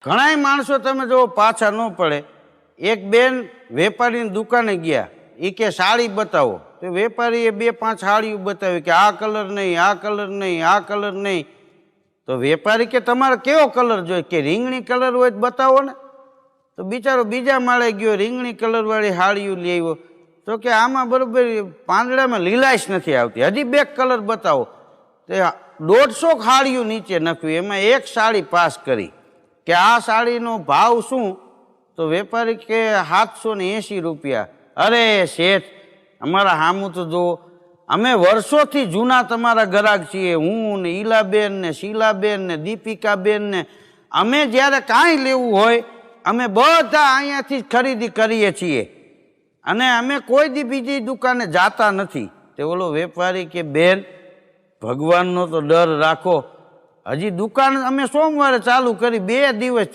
ઘણાય માણસો તમે જો પાછા ન પડે. એક બેન વેપારીની દુકાને ગયા, એ કે સાડી બતાવો, તો વેપારીએ 2-5 સાડીઓ બતાવી કે આ કલર નહીં, આ કલર નહીં, આ કલર નહીં. તો વેપારી કે તમારે કેવો કલર જોઈએ? કે રીંગણી કલર હોય તો બતાવો ને. તો બિચારો બીજા માળે ગયો, રીંગણી કલરવાળી સાડીઓ લઈ આવ્યો. તો કે આમાં બરોબર પાંદડામાં લીલાશ નથી આવતી, હજી 2 કલર બતાવો. તે 150 સાડીઓ નીચે નાખ્યું, એમાં એક સાડી પાસ કરી કે આ સાડીનો ભાવ શું? તો વેપારી કે 780 રૂપિયા. અરે શેઠ, અમારા સામું તો જુઓ, અમે વર્ષોથી જૂના તમારા ગ્રાહક છીએ. હું ને ઈલાબેન ને શીલાબેન ને દીપિકાબેન ને અમે જ્યારે કાંઈ લેવું હોય અમે બધા અહીંયાથી જ ખરીદી કરીએ છીએ અને અમે કોઈ દી બીજી દુકાને જાતા નથી. તે ઓલો વેપારી કે બેન, ભગવાનનો તો ડર રાખો. હજી દુકાન અમે સોમવારે ચાલુ કરી, 2 દિવસ